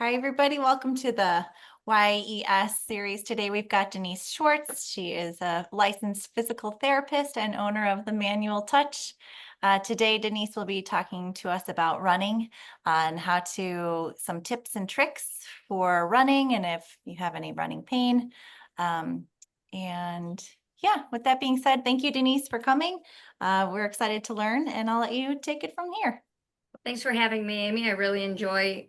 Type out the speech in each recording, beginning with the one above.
Hi, everybody. Welcome to the YES series. Today we've got Denise Schwartz. She is a licensed physical therapist and owner of the Manual Touch. Today, Denise will be talking to us about running and some tips and tricks for running and if you have any running pain. And yeah, with that being said, thank you, Denise, for coming. We're excited to learn and I'll let you take it from here. Thanks for having me, Amy. I really enjoy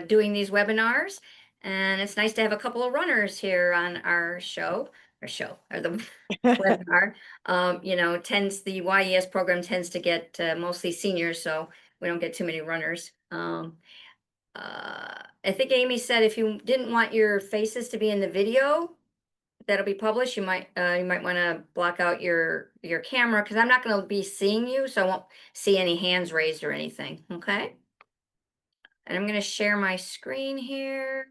doing these webinars, and it's nice to have a couple of runners here on our or the webinar. The YES program tends to get mostly seniors, so we don't get too many runners. I think Amy said if you didn't want your faces to be in the video that'll be published, you might want to block out your camera because I'm not going to be seeing you, so I won't see any hands raised or anything. Okay. And I'm going to share my screen here.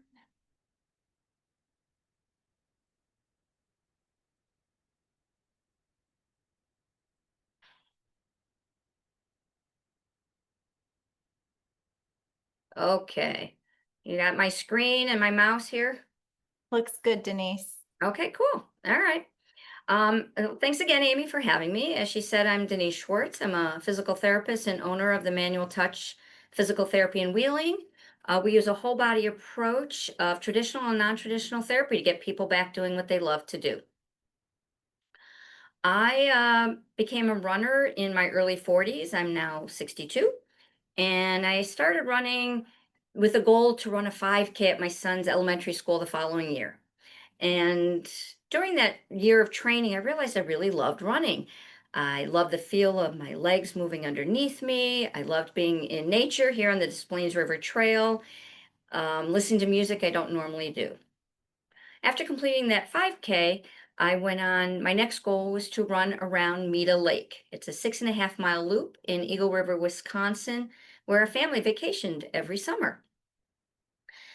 Okay. You got my screen and my mouse here? Looks good, Denise. Okay, cool. All right. Thanks again, Amy, for having me. As she said, I'm Denise Schwartz. I'm a physical therapist and owner of the Manual Touch Physical Therapy and Wheeling. We use a whole body approach of traditional and non-traditional therapy to get people back doing what they love to do. I became a runner in my early 40s. I'm now 62. And I started running with a goal to run a 5K at my son's elementary school the following year. And during that year of training, I realized I really loved running. I loved the feel of my legs moving underneath me. I loved being in nature here on the Des Plaines River Trail, listening to music I don't normally do. After completing that 5K, I went on, my next goal was to run around Meta Lake. It's a 6.5 mile loop in Eagle River, Wisconsin, where our family vacationed every summer.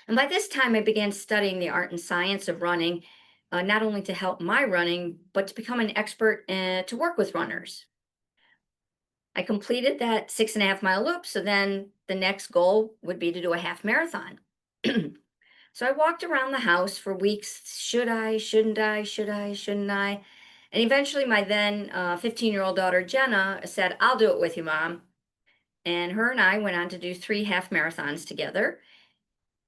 And by this time, I began studying the art and science of running, not only to help my running, but to become an expert to work with runners. I completed that 6.5 mile loop, so then the next goal would be to do a half marathon. So I walked around the house for weeks. Should I? Shouldn't I? Should I? Shouldn't I? And eventually, my then 15-year-old daughter, Jenna, said, I'll do it with you, Mom. And her and I went on to do 3 half marathons together.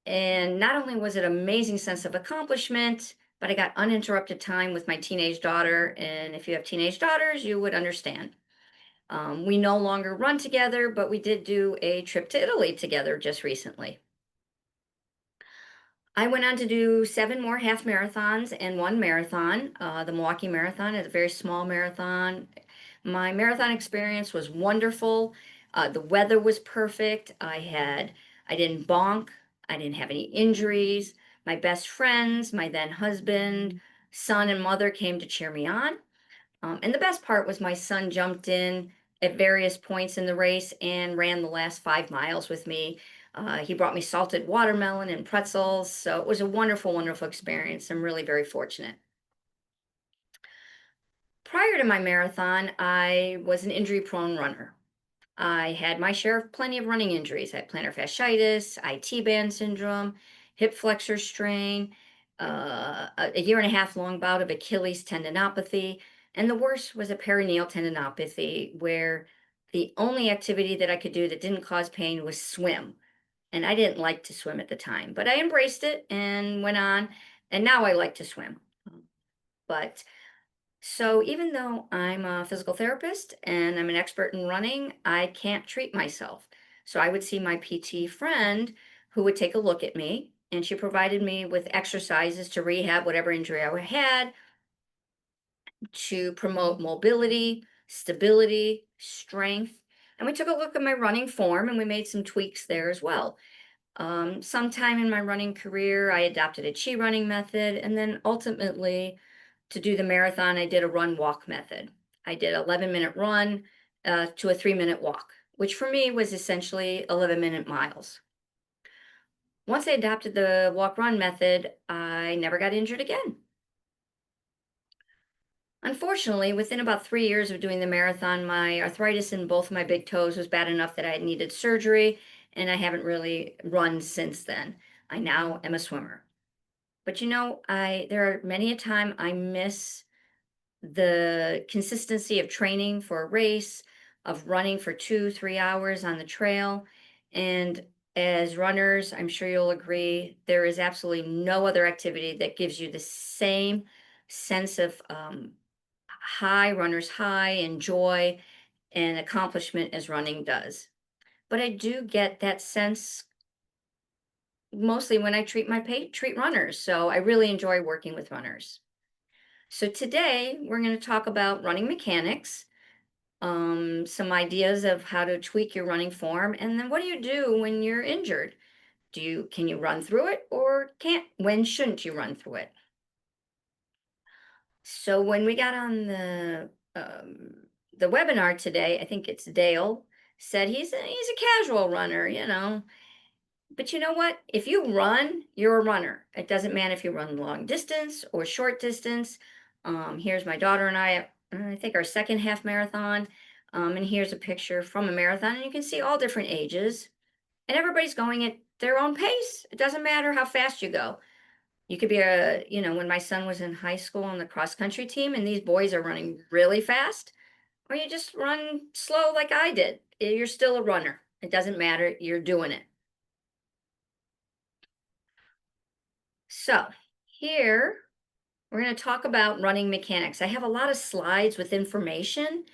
And not only was it an amazing sense of accomplishment, but I got uninterrupted time with my teenage daughter. And if you have teenage daughters, you would understand. We no longer run together, but we did do a trip to Italy together just recently. I went on to do 7 more half marathons and 1 marathon. The Milwaukee Marathon is a very small marathon. My marathon experience was wonderful. The weather was perfect. I didn't bonk. I didn't have any injuries. My best friends, my then husband, son, and mother came to cheer me on. And the best part was my son jumped in at various points in the race and ran the last 5 miles with me. He brought me salted watermelon and pretzels. So it was a wonderful, wonderful experience. I'm really very fortunate. Prior to my marathon, I was an injury prone runner. I had my share of plenty of running injuries. I had plantar fasciitis, IT band syndrome, hip flexor strain, a year and a half long bout of Achilles tendinopathy. And the worst was a perineal tendinopathy, where the only activity that I could do that didn't cause pain was swim. And I didn't like to swim at the time, but I embraced it and went on. And now I like to swim. But so even though I'm a physical therapist and I'm an expert in running, I can't treat myself. So I would see my PT friend who would take a look at me, and she provided me with exercises to rehab whatever injury I had, to promote mobility, stability, strength. And we took a look at my running form and we made some tweaks there as well. Sometime in my running career, I adopted a chi running method, and then ultimately, to do the marathon, I did a run walk method. I did 11-minute run to a 3-minute walk, which for me was essentially 11-minute miles. Once I adopted the walk run method, I never got injured again. Unfortunately, within about 3 years of doing the marathon, my arthritis in both of my big toes was bad enough that I had needed surgery, and I haven't really run since then. I now am a swimmer. But there are many a time I miss the consistency of training for a race, of running for 2, 3 hours on the trail. And as runners, I'm sure you'll agree, there is absolutely no other activity that gives you the same sense of high, runner's high, and joy and accomplishment as running does. But I do get that sense mostly when I treat runners. So I really enjoy working with runners. So today we're going to talk about running mechanics, some ideas of how to tweak your running form, and then what do you do when you're injured? Can you run through it or can't? When shouldn't you run through it? So when we got on the webinar today, I think it's Dale said he's a casual runner. But you know what? If you run, you're a runner. It doesn't matter if you run long distance or short distance. Here's my daughter and I think our second half marathon. And here's a picture from a marathon, and you can see all different ages, and everybody's going at their own pace. It doesn't matter how fast you go. You could be when my son was in high school on the cross country team, and these boys are running really fast, or you just run slow like I did. You're still a runner. It doesn't matter. You're doing it. So here we're going to talk about running mechanics. I have a lot of slides with information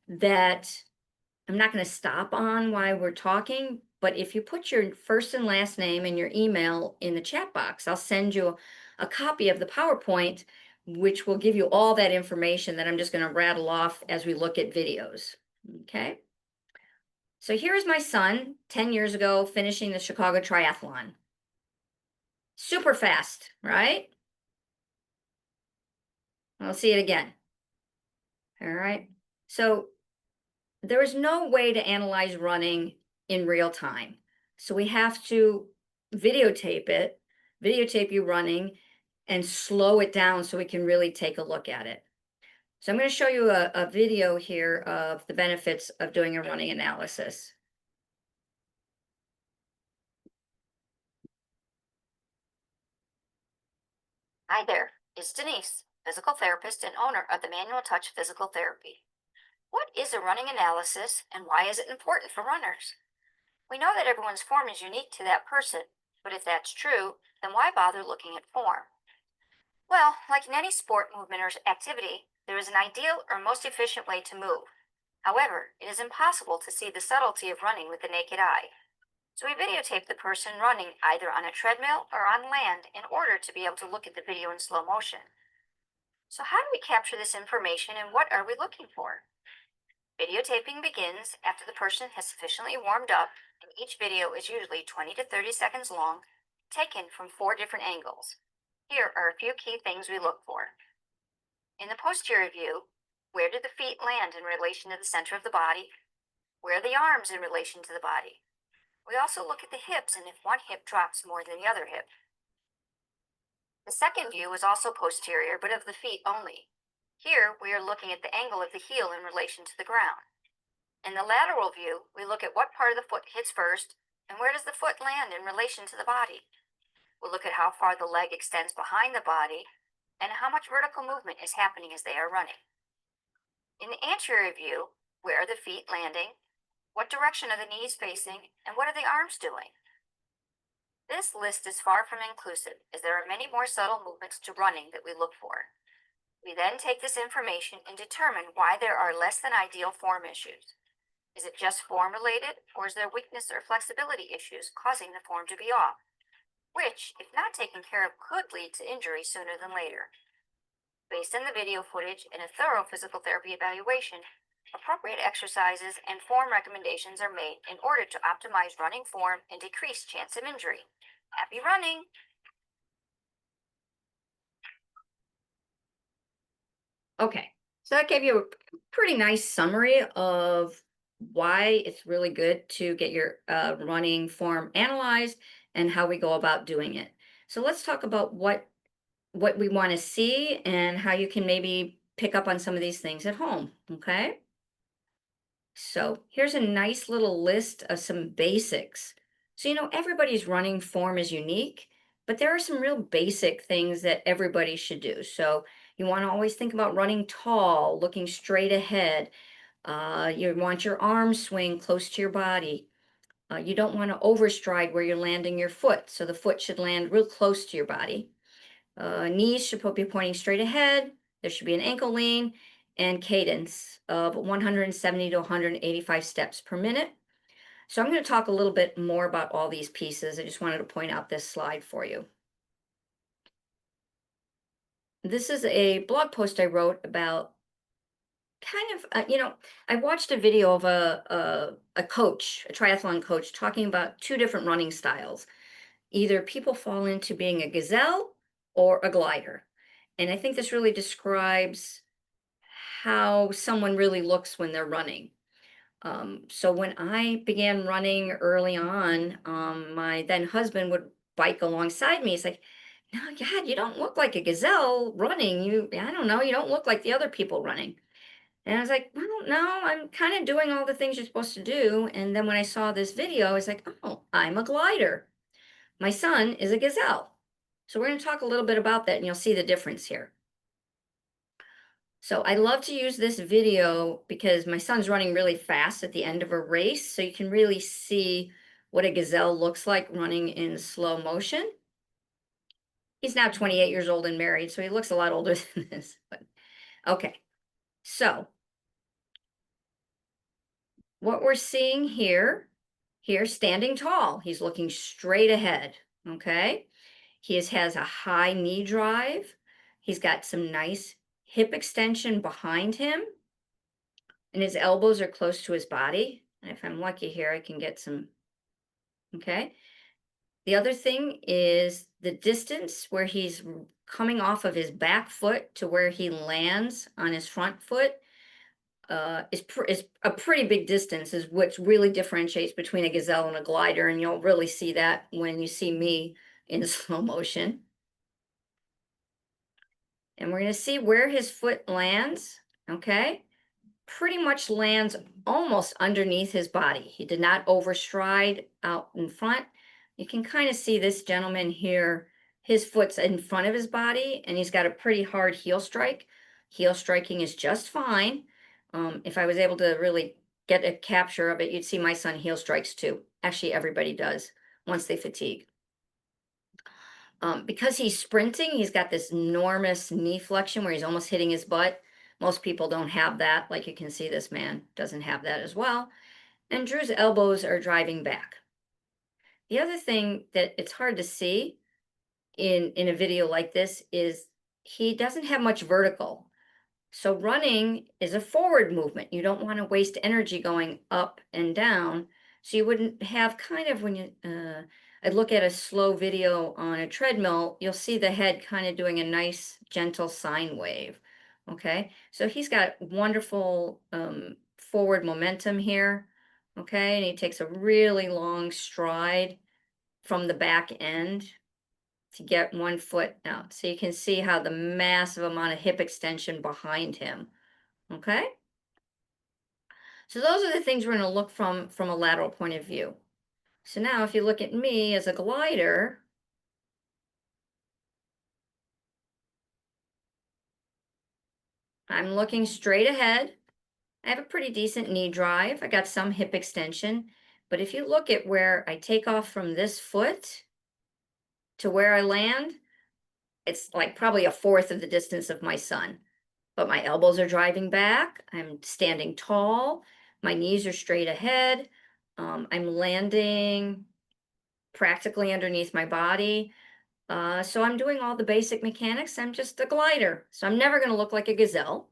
that I'm not going to stop on while we're talking, but if you put your first and last name and your email in the chat box, I'll send you a copy of the PowerPoint, which will give you all that information that I'm just going to rattle off as we look at videos. Okay. So here's my son 10 years ago finishing the Chicago Triathlon. Super fast, right? I'll see it again. All right. So there is no way to analyze running in real time. So we have to videotape it, videotape you running, and slow it down so we can really take a look at it. So I'm going to show you a video here of the benefits of doing a running analysis. Hi there, it's Denise, physical therapist and owner of the Manual Touch Physical Therapy. What is a running analysis and why is it important for runners? We know that everyone's form is unique to that person, but if that's true, then why bother looking at form? Well, like in any sport, movement, or activity, there is an ideal or most efficient way to move. However, it is impossible to see the subtlety of running with the naked eye. So we videotape the person running either on a treadmill or on land in order to be able to look at the video in slow motion. So how do we capture this information and what are we looking for? Videotaping begins after the person has sufficiently warmed up, and each video is usually 20 to 30 seconds long, taken from 4 different angles. Here are a few key things we look for. In the posterior view, where do the feet land in relation to the center of the body? Where are the arms in relation to the body? We also look at the hips and if one hip drops more than the other hip. The second view is also posterior, but of the feet only. Here, we are looking at the angle of the heel in relation to the ground. In the lateral view, we look at what part of the foot hits first and where does the foot land in relation to the body. We'll look at how far the leg extends behind the body and how much vertical movement is happening as they are running. In the anterior view, where are the feet landing? What direction are the knees facing? And what are the arms doing? This list is far from inclusive, as there are many more subtle movements to running that we look for. We then take this information and determine why there are less than ideal form issues. Is it just form related, or is there weakness or flexibility issues causing the form to be off? Which, if not taken care of, could lead to injury sooner than later. Based on the video footage and a thorough physical therapy evaluation, appropriate exercises and form recommendations are made in order to optimize running form and decrease chance of injury. Happy running! Okay, so that gave you a pretty nice summary of why it's really good to get your running form analyzed and how we go about doing it. So let's talk about what we want to see and how you can maybe pick up on some of these things at home, okay? So here's a nice little list of some basics So, everybody's running form is unique, but there are some real basic things that everybody should do. So, you want to always think about running tall, looking straight ahead. You want your arms swing close to your body. You don't want to overstride where you're landing your foot. So, the foot should land real close to your body. Knees should be pointing straight ahead. There should be an ankle lean and cadence of 170 to 185 steps per minute. So I'm going to talk a little bit more about all these pieces. I just wanted to point out this slide for you. This is a blog post I wrote about I watched a video of a coach, a triathlon coach, talking about two different running styles. Either people fall into being a gazelle or a glider. And I think this really describes how someone really looks when they're running. So when I began running early on, my then husband would bike alongside me. He's like, "No, God, you don't look like a gazelle running. I don't know, you don't look like the other people running." And I was like, "Well, no, I'm kind of doing all the things you're supposed to do." And then when I saw this video, I was like, "Oh, I'm a glider. My son is a gazelle." So we're going to talk a little bit about that, and you'll see the difference here. So I love to use this video because my son's running really fast at the end of a race. So you can really see what a gazelle looks like running in slow motion. He's now 28 years old and married, so he looks a lot older than this. But okay, so what we're seeing here, standing tall, he's looking straight ahead. Okay, has a high knee drive. He's got some nice hip extension behind him, and his elbows are close to his body. And if I'm lucky here, I can get some. Okay. The other thing is the distance where he's coming off of his back foot to where he lands on his front foot is a pretty big distance, is what really differentiates between a gazelle and a glider. And you'll really see that when you see me in slow motion. And we're going to see where his foot lands. Okay. Pretty much lands almost underneath his body. He did not overstride out in front. You can kind of see this gentleman here, his foot's in front of his body, and he's got a pretty hard heel strike. Heel striking is just fine. If I was able to really get a capture of it, you'd see my son heel strikes too. Actually, everybody does once they fatigue. Because he's sprinting, he's got this enormous knee flexion where he's almost hitting his butt. Most people don't have that. Like you can see, this man doesn't have that as well. And Drew's elbows are driving back. The other thing that it's hard to see in a video like this is he doesn't have much vertical. So running is a forward movement. You don't want to waste energy going up and down. So you wouldn't have kind of when I look at a slow video on a treadmill, you'll see the head kind of doing a nice gentle sine wave. Okay, so he's got wonderful forward momentum here. Okay, and he takes a really long stride from the back end to get one foot out. So you can see how the massive amount of hip extension behind him. Okay. So those are the things we're going to look from a lateral point of view. So now if you look at me as a glider, I'm looking straight ahead. I have a pretty decent knee drive. I got some hip extension. But if you look at where I take off from this foot to where I land, it's like probably a fourth of the distance of my son. But my elbows are driving back. I'm standing tall. My knees are straight ahead. I'm landing practically underneath my body. So I'm doing all the basic mechanics. I'm just a glider. So I'm never going to look like a gazelle.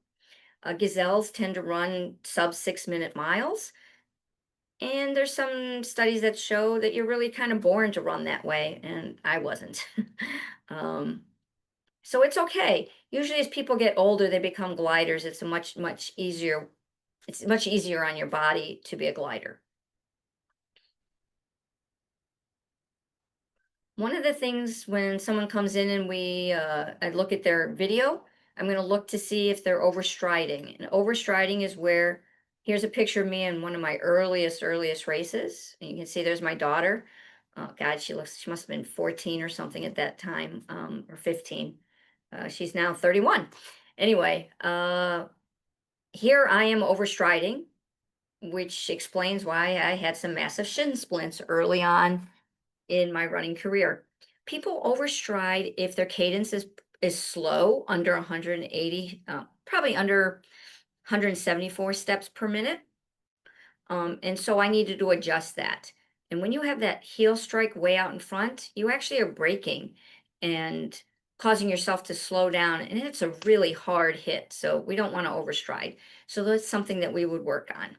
Gazelles tend to run sub 6 minute miles. And there's some studies that show that you're really kind of born to run that way. And I wasn't. um, So it's okay. Usually as people get older, they become gliders. It's a much easier, it's much easier on your body to be a glider. One of the things when someone comes in and I look at their video, I'm going to look to see if they're overstriding. And overstriding is where, here's a picture of me in one of my earliest races. And you can see there's my daughter. Oh God, she must have been 14 or something at that time, or 15. She's now 31. Anyway, here I am overstriding, which explains why I had some massive shin splints early on in my running career. People overstride if their cadence is slow, under 180, probably under 174 steps per minute. And so I needed to adjust that. And when you have that heel strike way out in front, you actually are braking and causing yourself to slow down. And it's a really hard hit. So we don't want to overstride. So that's something that we would work on.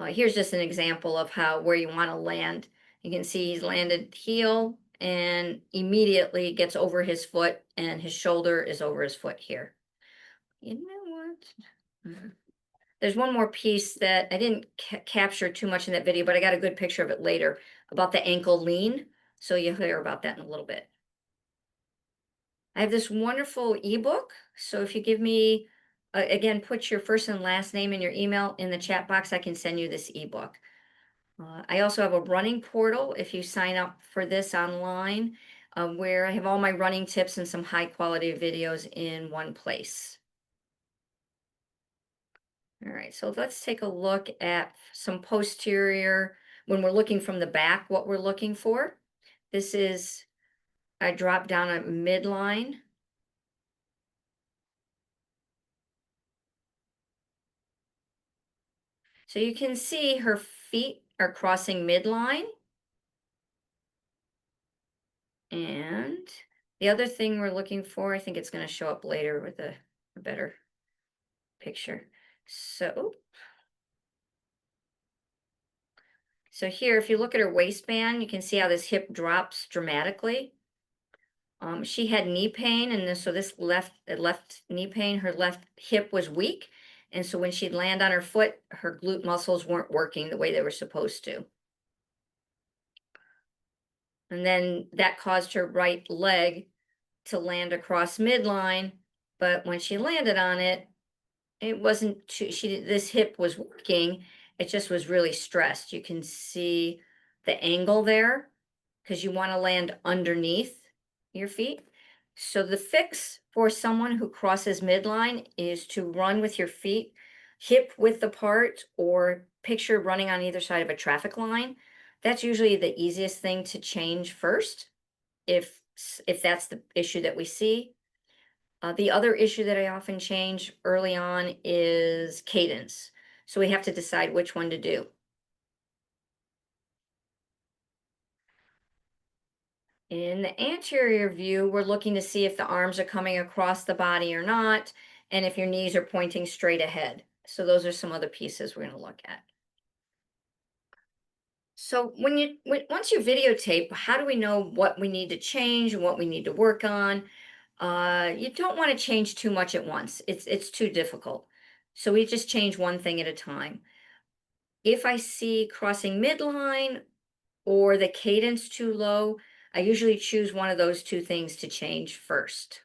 Here's just an example of how where you want to land. You can see he's landed heel and immediately gets over his foot, and his shoulder is over his foot here. You know what? There's one more piece that I didn't capture too much in that video, but I got a good picture of it later about the ankle lean. So you'll hear about that in a little bit. I have this wonderful ebook. So if you give me, again, put your first and last name and your email in the chat box, I can send you this ebook. I also have a running portal if you sign up for this online, where I have all my running tips and some high quality videos in one place. All right, so let's take a look at some posterior, when we're looking from the back, what we're looking for. This is, I drop down a midline. So you can see her feet are crossing midline. And the other thing we're looking for, I think it's going to show up later with a better picture. So here, if you look at her waistband, you can see how this hip drops dramatically. She had knee pain, and so this left knee pain, her left hip was weak. And so when she'd land on her foot, her glute muscles weren't working the way they were supposed to. And then that caused her right leg to land across midline. But when she landed on it, it wasn't too, this hip was working. It just was really stressed. You can see the angle there because you want to land underneath your feet. So the fix for someone who crosses midline is to run with your feet hip width apart, or picture running on either side of a traffic line. That's usually the easiest thing to change first if that's the issue that we see. The other issue that I often change early on is cadence. So we have to decide which one to do. In the anterior view, we're looking to see if the arms are coming across the body or not, and if your knees are pointing straight ahead. So those are some other pieces we're going to look at. So once you videotape, how do we know what we need to change and what we need to work on? You don't want to change too much at once. It's too difficult. So we just change one thing at a time. If I see crossing midline or the cadence too low, I usually choose one of those two things to change first.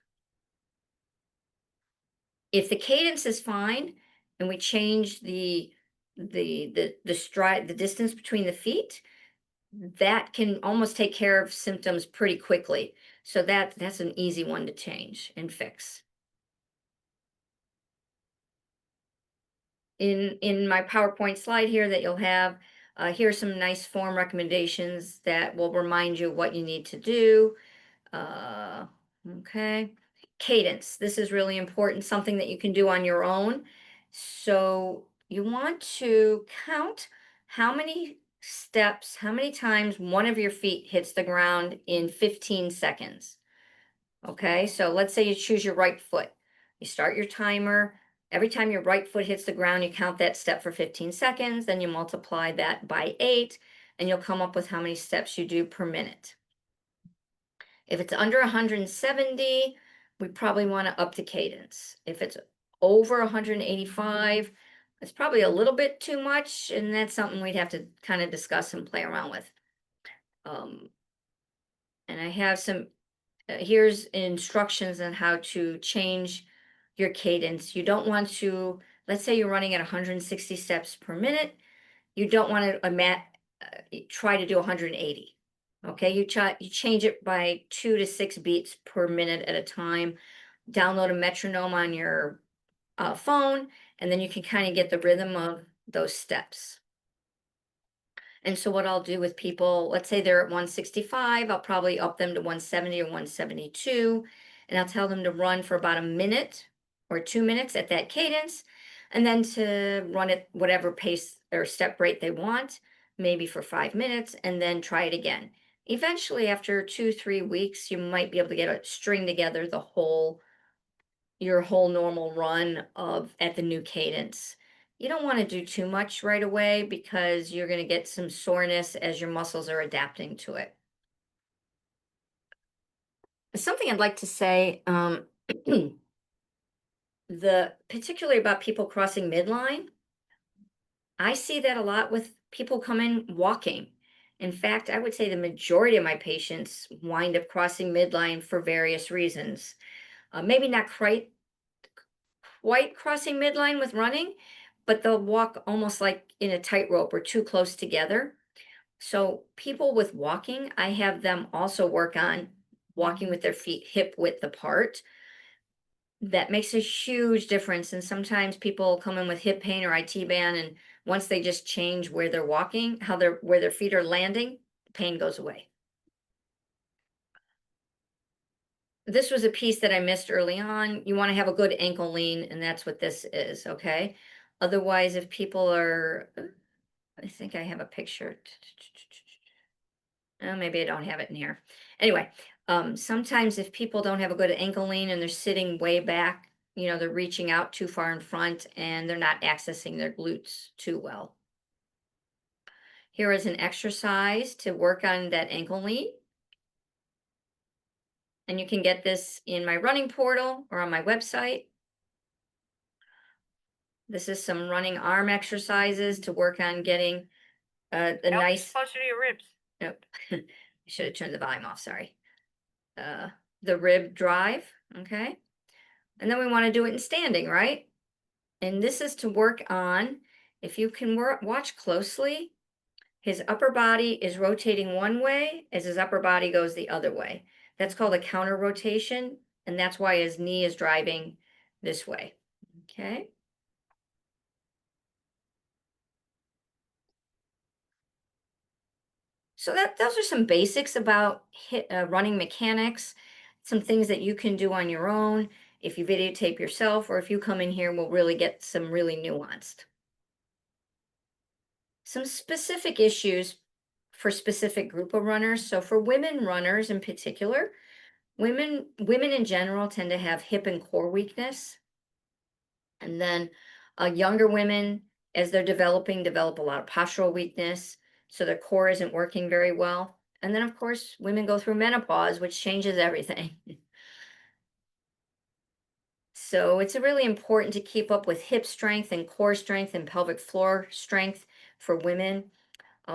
If the cadence is fine and we change the stride, the distance between the feet, that can almost take care of symptoms pretty quickly. So that's an easy one to change and fix. In my PowerPoint slide here that you'll have, here are some nice form recommendations that will remind you what you need to do. Okay. Cadence. This is really important, something that you can do on your own. So you want to count how many steps, how many times one of your feet hits the ground in 15 seconds. Okay, so let's say you choose your right foot. You start your timer. Every time your right foot hits the ground, you count that step for 15 seconds. Then you multiply that by 8, and you'll come up with how many steps you do per minute. If it's under 170, we probably want to up the cadence. If it's over 185, it's probably a little bit too much, and that's something we'd have to kind of discuss and play around with. And I have some here's instructions on how to change your cadence. You don't want to, let's say you're running at 160 steps per minute. You don't want to you try to do 180. Okay, you change it by 2 to 6 beats per minute at a time. Download a metronome on your phone, and then you can kind of get the rhythm of those steps. And so what I'll do with people, let's say they're at 165, I'll probably up them to 170 or 172, and I'll tell them to run for about a minute or 2 minutes at that cadence, and then to run at whatever pace or step rate they want, maybe for 5 minutes, and then try it again. Eventually, after 2, 3 weeks, you might be able to get a string together your whole normal run of at the new cadence. You don't want to do too much right away because you're going to get some soreness as your muscles are adapting to it. Something I'd like to say, the particularly about people crossing midline, I see that a lot with people coming walking. In fact, I would say the majority of my patients wind up crossing midline for various reasons. Maybe not quite crossing midline with running, but they'll walk almost like in a tightrope or too close together. So people with walking, I have them also work on walking with their feet hip width apart. That makes a huge difference. And sometimes people come in with hip pain or IT band, and once they just change where they're walking, where their feet are landing, the pain goes away. This was a piece that I missed early on. You want to have a good ankle lean, and that's what this is, okay? Otherwise, if people are, I think I have a picture. Oh, maybe I don't have it in here. Anyway, sometimes if people don't have a good ankle lean and they're sitting way back, they're reaching out too far in front and they're not accessing their glutes too well. Here is an exercise to work on that ankle lean. And you can get this in my running portal or on my website. This is some running arm exercises to work on getting a nice. Closer to your ribs. Nope. I should have turned the volume off. Sorry. The rib drive. Okay. And then we want to do it in standing, right? And this is to work on, if you can watch closely, his upper body is rotating one way as his upper body goes the other way. That's called a counter rotation. And that's why his knee is driving this way. Okay. So those are some basics about running mechanics, some things that you can do on your own. If you videotape yourself or if you come in here, we'll really get some really nuanced. Some specific issues for specific group of runners. So for women runners in particular, women in general tend to have hip and core weakness. And then younger women, as they're developing, develop a lot of postural weakness. So their core isn't working very well. And then, of course, women go through menopause, which changes everything. So it's really important to keep up with hip strength and core strength and pelvic floor strength for women.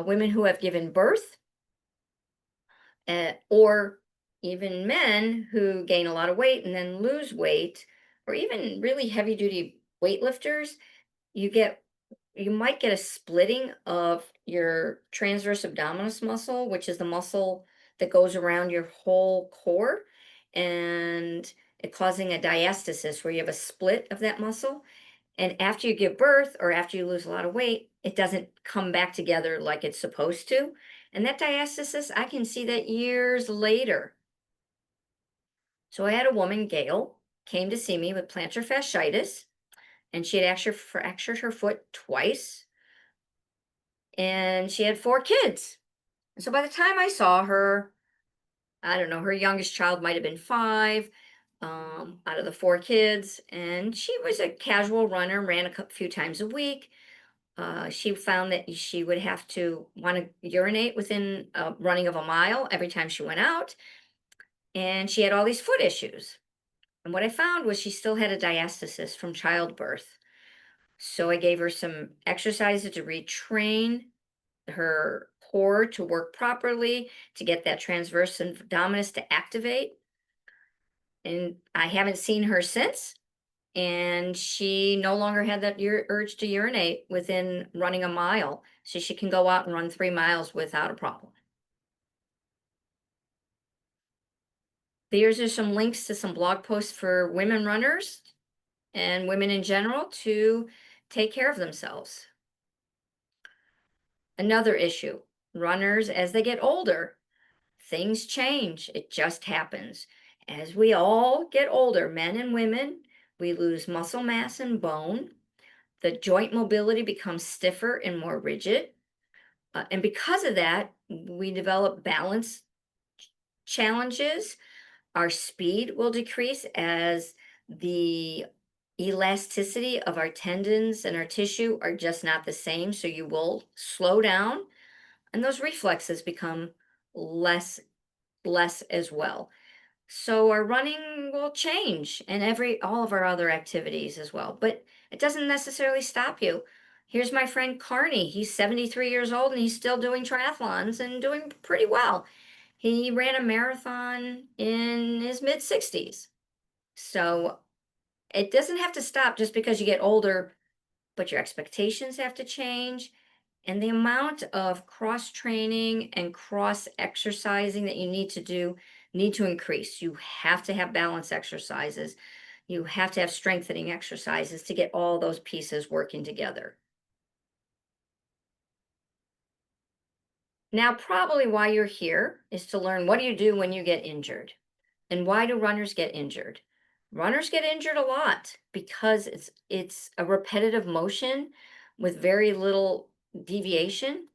Women who have given birth, or even men who gain a lot of weight and then lose weight, or even really heavy duty weightlifters, you might get a splitting of your transverse abdominis muscle, which is the muscle that goes around your whole core, and it causing a diastasis where you have a split of that muscle. And after you give birth or after you lose a lot of weight, it doesn't come back together like it's supposed to. And that diastasis, I can see that years later. So I had a woman, Gail, came to see me with plantar fasciitis, and she had fractured her foot twice, and she had 4 kids. And so by the time I saw her, I don't know, her youngest child might have been 5 out of the 4 kids, and she was a casual runner, ran a few times a week. She found that she would have to want to urinate within running of a mile every time she went out. And she had all these foot issues. And what I found was she still had a diastasis from childbirth. So I gave her some exercises to retrain her core to work properly, to get that transverse abdominis to activate. And I haven't seen her since. and she no longer had that urge to urinate within running a mile. So she can go out and run 3 miles without a problem. These are some links to some blog posts for women runners and women in general to take care of themselves. Another issue, runners, as they get older, things change. It just happens. As we all get older, men and women, we lose muscle mass and bone. The joint mobility becomes stiffer and more rigid. And because of that, we develop balance challenges. Our speed will decrease as the elasticity of our tendons and our tissue are just not the same. So you will slow down, and those reflexes become less as well. So our running will change, and all of our other activities as well. But it doesn't necessarily stop you. Here's my friend Carney. He's 73 years old and he's still doing triathlons and doing pretty well. He ran a marathon in his mid 60s. So it doesn't have to stop just because you get older, but your expectations have to change. And the amount of cross training and cross exercising that you need to do need to increase. You have to have balance exercises. You have to have strengthening exercises to get all those pieces working together. Now, probably why you're here is to learn, what do you do when you get injured? And why do runners get injured? Runners get injured a lot because it's a repetitive motion with very little deviation.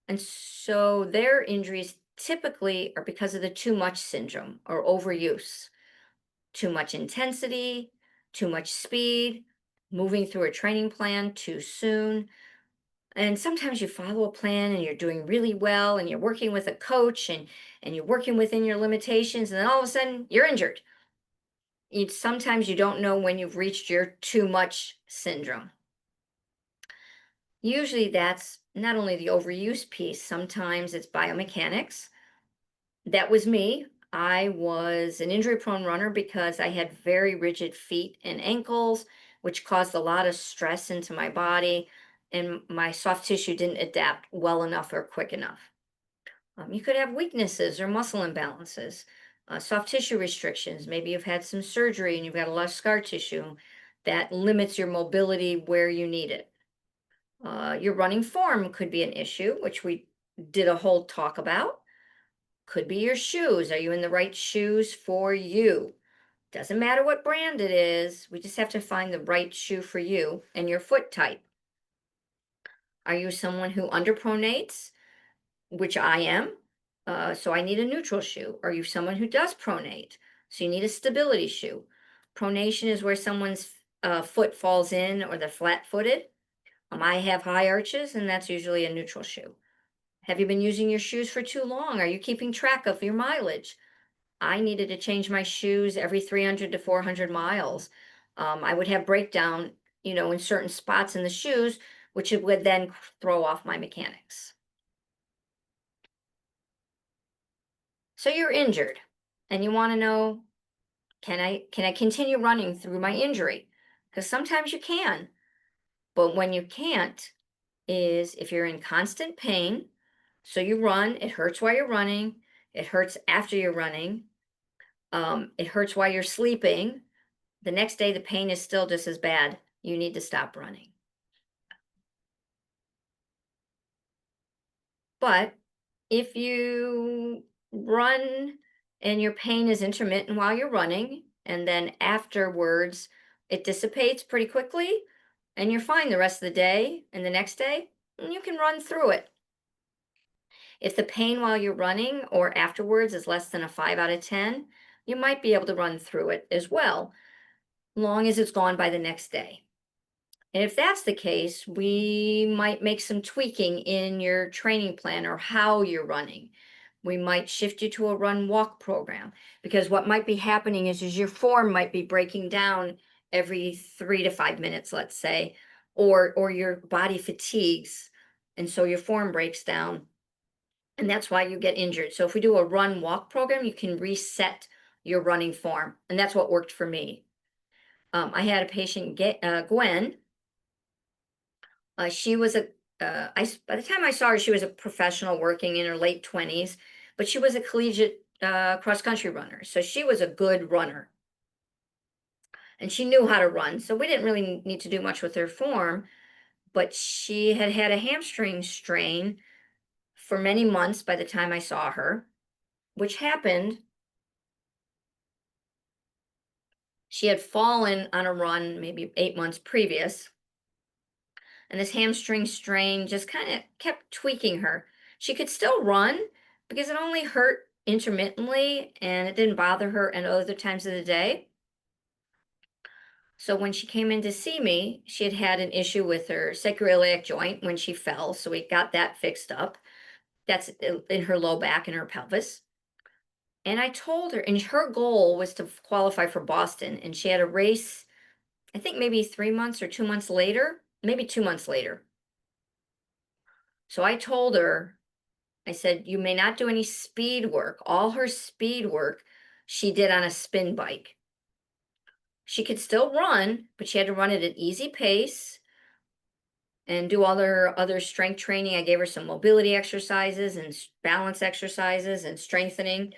And so their injuries typically are because of the too much syndrome or overuse. Too much intensity, too much speed, moving through a training plan too soon. And sometimes you follow a plan and you're doing really well and you're working with a coach and you're working within your limitations, and then all of a sudden you're injured. Sometimes you don't know when you've reached your too much syndrome. Usually that's not only the overuse piece, sometimes it's biomechanics. That was me. I was an injury prone runner because I had very rigid feet and ankles, which caused a lot of stress into my body, and my soft tissue didn't adapt well enough or quick enough. You could have weaknesses or muscle imbalances, soft tissue restrictions. Maybe you've had some surgery and you've got a lot of scar tissue that limits your mobility where you need it. Your running form could be an issue, which we did a whole talk about. Could be your shoes. Are you in the right shoes for you? Doesn't matter what brand it is. We just have to find the right shoe for you and your foot type. Are you someone who underpronates, which I am? So I need a neutral shoe. Are you someone who does pronate? So you need a stability shoe. Pronation is where someone's foot falls in, or they're flat-footed. I have high arches, and that's usually a neutral shoe. Have you been using your shoes for too long? Are you keeping track of your mileage? I needed to change my shoes every 300 to 400 miles. I would have breakdown, in certain spots in the shoes, which it would then throw off my mechanics. So you're injured and you want to know, can I continue running through my injury? Because sometimes you can, but when you can't is if you're in constant pain. So you run, it hurts while you're running, it hurts after you're running, it hurts while you're sleeping. The next day, the pain is still just as bad. You need to stop running. But if you run and your pain is intermittent while you're running, and then afterwards it dissipates pretty quickly, and you're fine the rest of the day and the next day, you can run through it. If the pain while you're running or afterwards is less than a 5 out of 10, you might be able to run through it as well, long as it's gone by the next day. And if that's the case, we might make some tweaking in your training plan or how you're running. We might shift you to a run walk program, because what might be happening is your form might be breaking down every 3 to 5 minutes, let's say, or your body fatigues. And so your form breaks down. And that's why you get injured. So if we do a run walk program, you can reset your running form. And that's what worked for me. I had a patient, Gwen. She was by the time I saw her, she was a professional working in her late 20s, but she was a collegiate cross country runner. So she was a good runner and she knew how to run. So we didn't really need to do much with her form, but she had had a hamstring strain for many months by the time I saw her, which happened. She had fallen on a run maybe 8 months previous, and this hamstring strain just kind of kept tweaking her. She could still run because it only hurt intermittently and it didn't bother her at other times of the day. So when she came in to see me, she had had an issue with her sacroiliac joint when she fell. So we got that fixed up. That's in her low back and her pelvis. And I told her, and her goal was to qualify for Boston. And she had a race, I think maybe 3 months or 2 months later, maybe 2 months later. So I told her, I said, you may not do any speed work. All her speed work she did on a spin bike. She could still run, but she had to run at an easy pace and do all her other strength training. I gave her some mobility exercises and balance exercises and strengthening.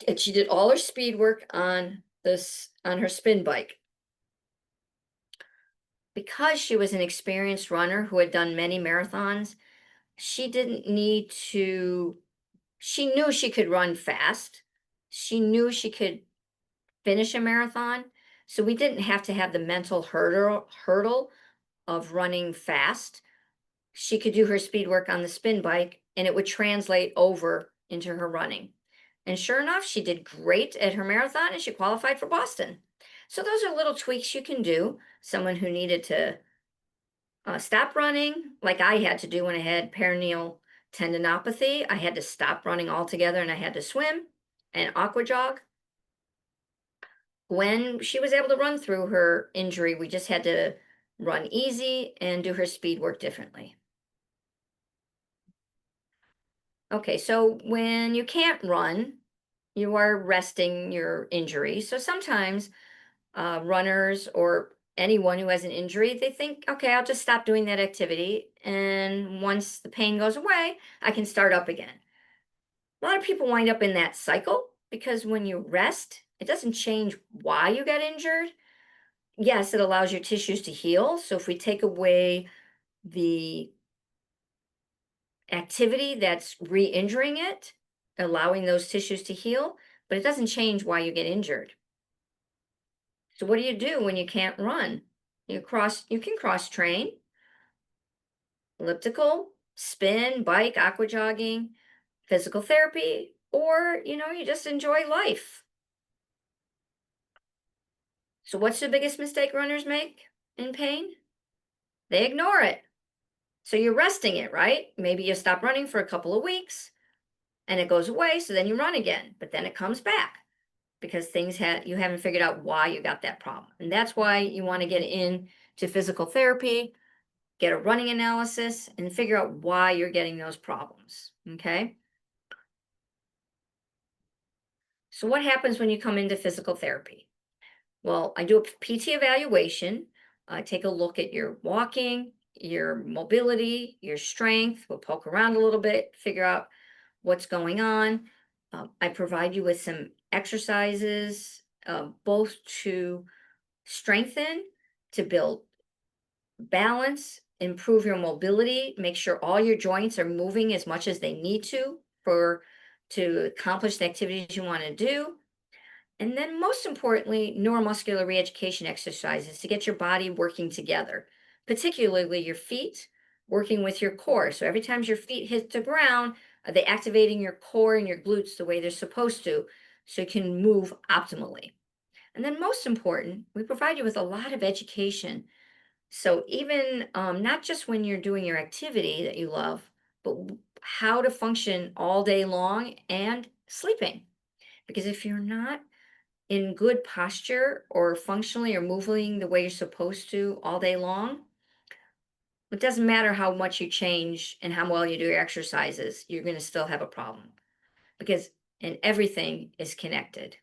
And she did all her speed work on her spin bike. Because she was an experienced runner who had done many marathons, she didn't need to, she knew she could run fast. She knew she could finish a marathon. So we didn't have to have the mental hurdle of running fast. She could do her speed work on the spin bike and it would translate over into her running. And sure enough, she did great at her marathon and she qualified for Boston. So those are little tweaks you can do. Someone who needed to stop running, like I had to do when I had peroneal tendinopathy, I had to stop running altogether and I had to swim and aqua jog. When she was able to run through her injury, we just had to run easy and do her speed work differently. Okay, so when you can't run, you are resting your injury. So sometimes runners or anyone who has an injury, they think, okay, I'll just stop doing that activity. And once the pain goes away, I can start up again. A lot of people wind up in that cycle because when you rest, it doesn't change why you got injured. Yes, it allows your tissues to heal. So if we take away the activity that's re-injuring it, allowing those tissues to heal, but it doesn't change why you get injured. So what do you do when you can't run? You can cross train, elliptical, spin, bike, aqua jogging, physical therapy, or you just enjoy life. So what's the biggest mistake runners make in pain? They ignore it. So you're resting it, right? Maybe you stop running for a couple of weeks and it goes away, so then you run again, but then it comes back because you haven't figured out why you got that problem. And that's why you want to get into physical therapy, get a running analysis, and figure out why you're getting those problems. Okay. So what happens when you come into physical therapy? Well, I do a PT evaluation. I take a look at your walking, your mobility, your strength. We'll poke around a little bit, figure out what's going on. I provide you with some exercises, both to strengthen, to build balance, improve your mobility, make sure all your joints are moving as much as they need to accomplish the activities you want to do. And then most importantly, neuromuscular re-education exercises to get your body working together, particularly your feet working with your core. So every time your feet hit the ground, are they activating your core and your glutes the way they're supposed to so you can move optimally? And then most important, we provide you with a lot of education. So even not just when you're doing your activity that you love, but how to function all day long and sleeping. Because if you're not in good posture or functionally or moving the way you're supposed to all day long, it doesn't matter how much you change and how well you do your exercises, you're going to still have a problem because and everything is connected.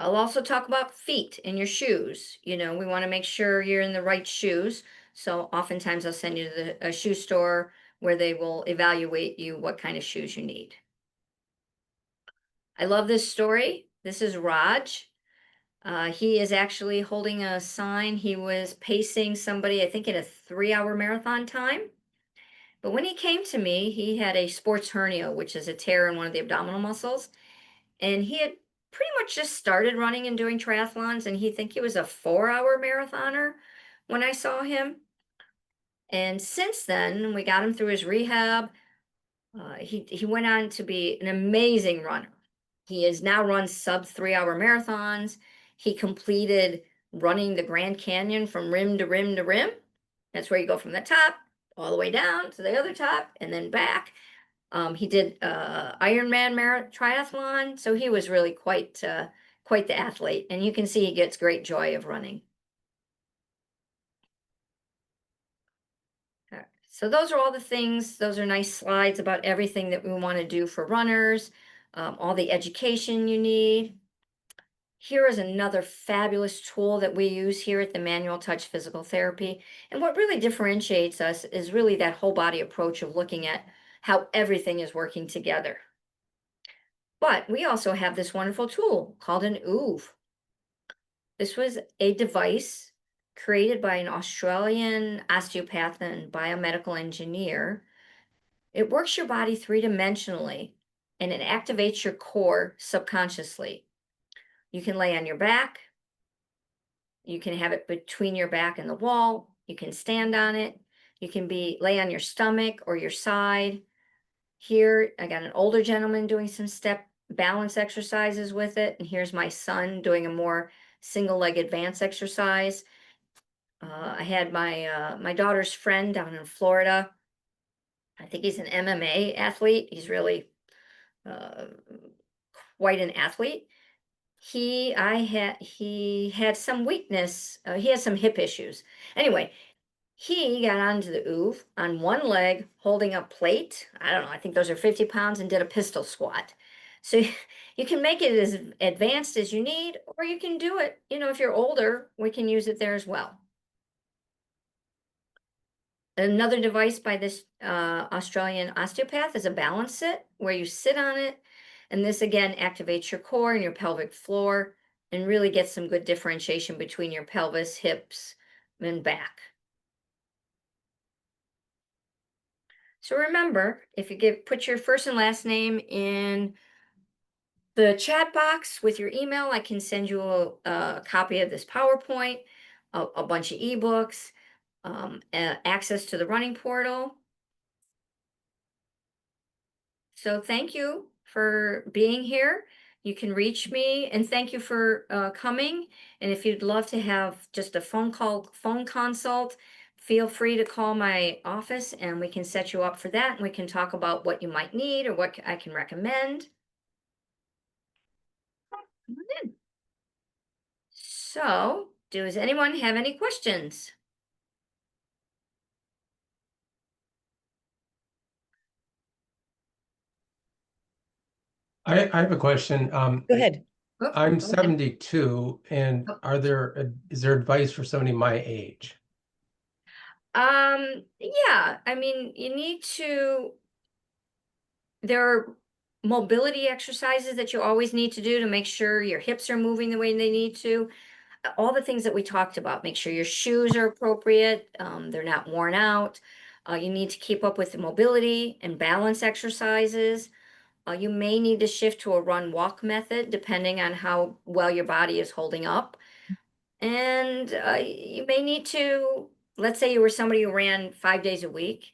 I'll also talk about feet and your shoes. You know, we want to make sure you're in the right shoes. So oftentimes I'll send you to a shoe store where they will evaluate you what kind of shoes you need. I love this story. This is Raj. He is actually holding a sign. He was pacing somebody, I think, in a 3-hour marathon time. But when he came to me, he had a sports hernia, which is a tear in one of the abdominal muscles. And he had pretty much just started running and doing triathlons. And he think he was a 4-hour marathoner when I saw him. And since then, we got him through his rehab. He went on to be an amazing runner. He has now run sub 3-hour marathons. He completed running the Grand Canyon from rim to rim to rim. That's where you go from the top all the way down to the other top and then back. He did Ironman triathlon, so he was really quite the athlete, and you can see he gets great joy of running. So those are all the things. Those are nice slides about everything that we want to do for runners, all the education you need. Here is another fabulous tool that we use here at the Manual Touch Physical Therapy. And what really differentiates us is really that whole body approach of looking at how everything is working together. But we also have this wonderful tool called an OOV. This was a device created by an Australian osteopath and biomedical engineer. It works your body three-dimensionally and it activates your core subconsciously. You can lay on your back. You can have it between your back and the wall. You can stand on it. You can lay on your stomach or your side. Here, I got an older gentleman doing some step balance exercises with it. And here's my son doing a more single leg advance exercise. I had my daughter's friend down in Florida. I think he's an MMA athlete. He's really uh, quite an athlete. He had some weakness. He has some hip issues. Anyway, he got onto the OOV on one leg, holding a plate. I don't know. I think those are 50 pounds, and did a pistol squat. So you can make it as advanced as you need, or you can do it. You know, if you're older, we can use it there as well. Another device by this Australian osteopath is a balance sit where you sit on it. And this again activates your core and your pelvic floor and really gets some good differentiation between your pelvis, hips, and back. So remember, if you put your first and last name in the chat box with your email, I can send you a copy of this PowerPoint, a bunch of ebooks, access to the running portal. So thank you for being here. You can reach me, and thank you for coming. And if you'd love to have just a phone consult, feel free to call my office and we can set you up for that. And we can talk about what you might need or what I can recommend. So, does anyone have any questions? I have a question. Go ahead. Oh, I'm go ahead. 72, and is there advice for somebody my age? Yeah, I mean, there are mobility exercises that you always need to do to make sure your hips are moving the way they need to. All the things that we talked about, make sure your shoes are appropriate, they're not worn out. You need to keep up with the mobility and balance exercises. You may need to shift to a run walk method depending on how well your body is holding up. And you may need to, let's say you were somebody who ran 5 days a week,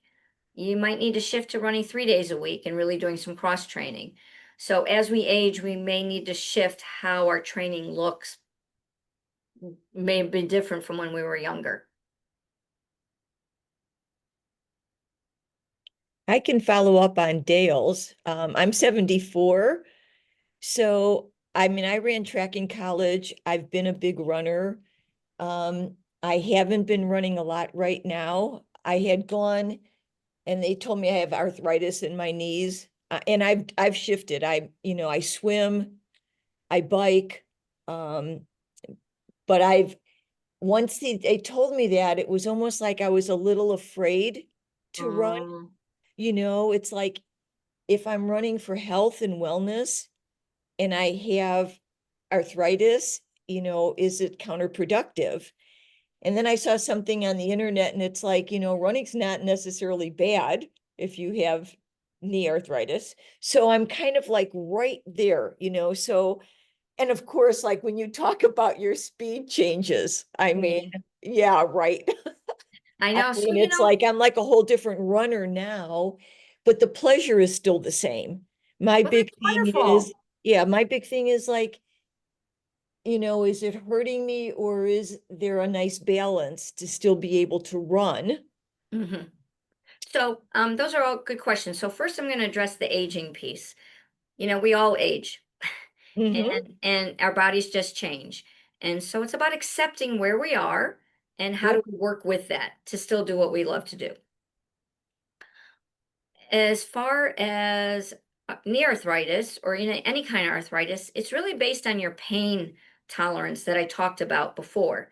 you might need to shift to running 3 days a week and really doing some cross training. So as we age, we may need to shift how our training looks, may be different from when we were younger. I can follow up on Dale's. I'm 74. So, I mean, I ran track in college. I've been a big runner. I haven't been running a lot right now. I had gone and they told me I have arthritis in my knees. And I've shifted. I swim, I bike, But once they told me that, it was almost like I was a little afraid to run. Um, It's like if I'm running for health and wellness and I have arthritis, is it counterproductive? And then I saw something on the internet and it's like, running's not necessarily bad if you have knee arthritis. So I'm kind of like right there, so, and of course, like when you talk about your speed changes, I mean, mhm. yeah, right. I I know. So, mean, it's like I'm like a whole different runner now, but the pleasure is still the same. My well, big that's thing is, wonderful. yeah, my big thing is like, is it hurting me or is there a nice balance to still be able to run? Mhm. So, those are all good questions. So first I'm going to address the aging piece. We all age Mm-hmm. and our bodies just change. And so it's about accepting where we are and how Yep. do we work with that to still do what we love to do. As far as knee arthritis or any kind of arthritis, it's really based on your pain tolerance that I talked about before.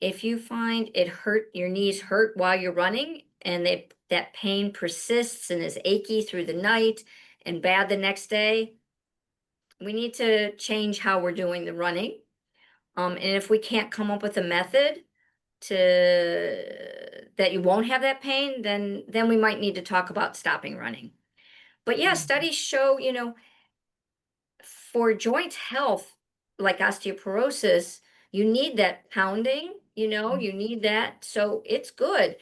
If you find your knees hurt while you're running and that pain persists and is achy through the night and bad the next day, we need to change how we're doing the running. And if we can't come up with a method to that you won't have that pain, then we might need to talk about stopping running. But yeah, studies show, for joint health, like osteoporosis, you need that pounding, you need that. So it's good.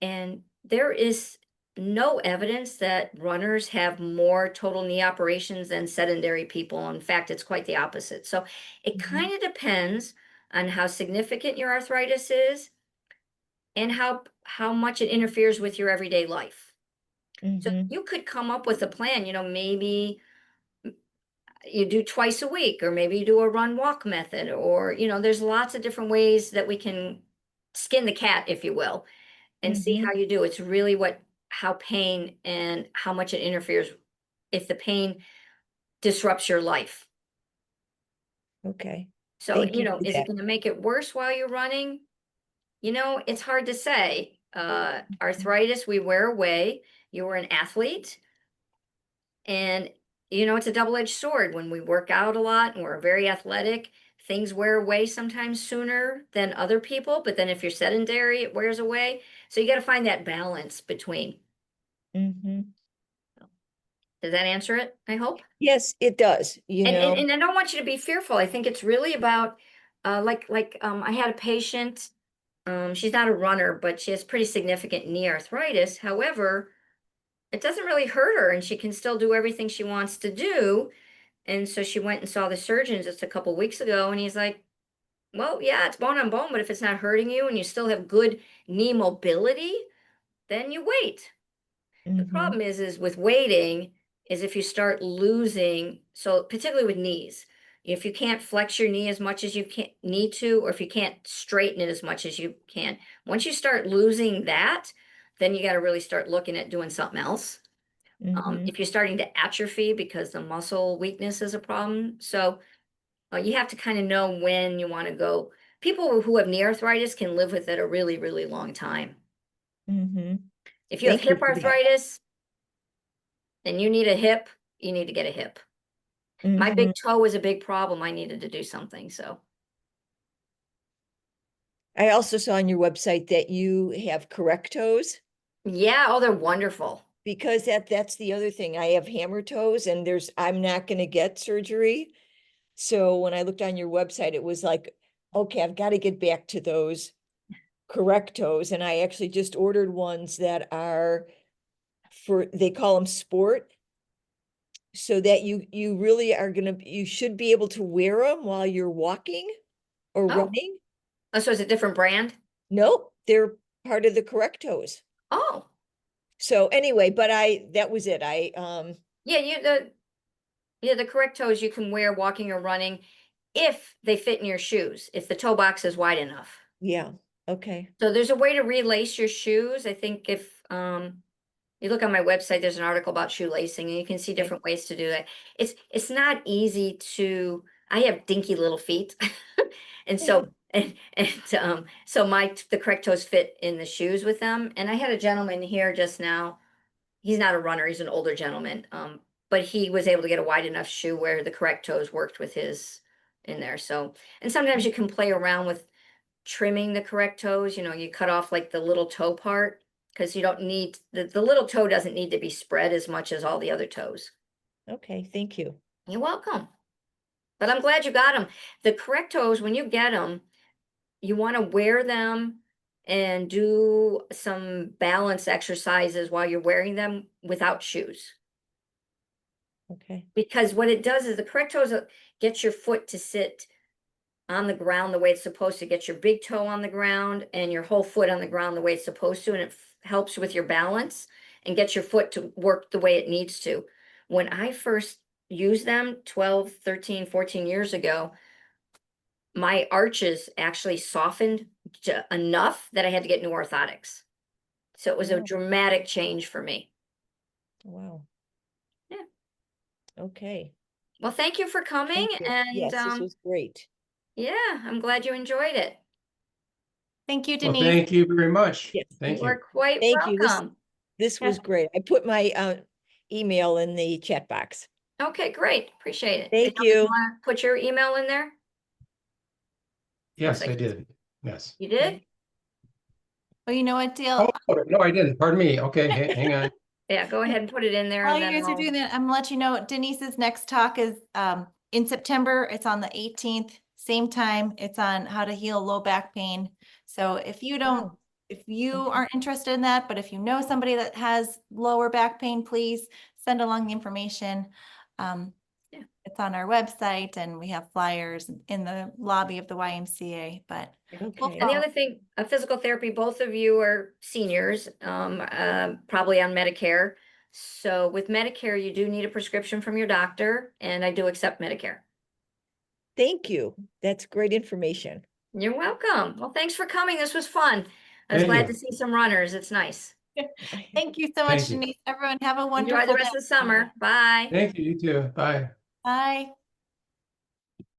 And there is no evidence that runners have more total knee operations than sedentary people. In fact, it's quite the opposite. So it Mhm. kind of depends on how significant your arthritis is and how much it interferes with your everyday life. So Mhm. you could come up with a plan, maybe you do twice a week, or maybe you do a run walk method, or, there's lots of different ways that we can skin the cat, if you will, and see Mhm. how you do. It's really how pain and how much it interferes if the pain disrupts your life. Okay. So, Thank you for is it that. going to make it worse while you're running? It's hard to say. Arthritis, we wear away. You were an athlete, and it's a double-edged sword. When we work out a lot and we're very athletic, things wear away sometimes sooner than other people, but then if you're sedentary, it wears away. So you got to find that balance between. Mhm. Does that answer it? I hope. Yes, it does, And I don't want you to be fearful. I think it's really about I had a patient, she's not a runner, but she has pretty significant knee arthritis. However, it doesn't really hurt her and she can still do everything she wants to do. And so she went and saw the surgeon just a couple weeks ago, and he's like, "Well, yeah, it's bone on bone, but if it's not hurting you and you still have good knee mobility, then you wait." The Mhm. problem is with waiting is if you start losing, so particularly with knees, if you can't flex your knee as much as you can need to, or if you can't straighten it as much as you can, once you start losing that, then you got to really start looking at doing something else. Mhm. If you're starting to atrophy because the muscle weakness is a problem, so you have to kind of know when you want to go. People who have knee arthritis can live with it a really, really long time. Mhm. If you have Thank you hip for that. arthritis and you need a hip, you need to get a hip. My big Mhm. toe was a big problem. I needed to do something. So, I also saw on your website that you have correct toes yeah, oh, they're wonderful. because that's the other thing. I have hammer toes and I'm not going to get surgery. So when I looked on your website, it was like, okay, I've got to get back to those correct toes. And I actually just ordered ones that are they call them sport, so that you really are you should be able to wear them while you're walking or Oh, running. so it's a different brand? Nope, they're part of the correct toes. Oh, So anyway, but that was it. yeah, the correct toes you can wear walking or running if they fit in your shoes, if the toe box is wide enough. Yeah, okay. So there's a way to relace your shoes. I think if you look on my website, there's an article about shoelacing, and you can see Okay. different ways to do that. It's not easy to I have dinky little feet. And so, so the correct toes fit in the shoes with them. And I had a gentleman here just now. He's not a runner, he's an older gentleman. But he was able to get a wide enough shoe where the correct toes worked with his in there. So, and sometimes you can play around with trimming the correct toes. You know, you cut off like the little toe part because you don't need the little toe doesn't need to be spread as much as all the other toes. Okay, thank you. You're welcome. But I'm glad you got them. The correct toes, when you get them, you want to wear them and do some balance exercises while you're wearing them without shoes. Okay, Because what it does is the correct toes get your foot to sit on the ground the way it's supposed to, get your big toe on the ground and your whole foot on the ground the way it's supposed to, and it helps with your balance and gets your foot to work the way it needs to. When I first used them 12, 13, 14 years ago, my arches actually softened enough that I had to get new orthotics. So it was a Oh. dramatic change for me. wow. Yeah. Okay. Well, thank you for coming. Thank you. And Yes, this was great. yeah, I'm glad you enjoyed it. Thank you, Well, Denise. thank you very much. Yes. Thank You are you. quite Thank you. welcome. This Yeah. was great. I put my email in the chat box. Okay, great. Appreciate it. Thank Did you. want to put your email in there? Yes, like I did. Yes. You did? Well, you know what, Dale? Oh, no, I didn't. Pardon me. Okay, hang on. Yeah, go ahead and put it in there. While And you then guys are doing that, I'm gonna let you know Denise's next talk is in September. It's on the 18th, same time. It's on how to heal low back pain. So if you don't, Oh, if you okay. aren't interested in that, but if you know somebody that has lower back pain, please send along the information. Yeah. It's on our website and we have flyers in the lobby of the YMCA, but we'll Okay. And the follow. other thing, physical therapy, both of you are seniors, probably on Medicare. So with Medicare, you do need a prescription from your doctor, and I do accept Medicare. Thank you. That's great information. You're welcome. Well, thanks for coming. This was fun. I was Thank glad you. to see some runners. It's nice. Thank you so much, Thank you. Denise. Everyone have a Enjoy wonderful the rest day. of the summer. Bye. Thank you, you too. Bye. Bye.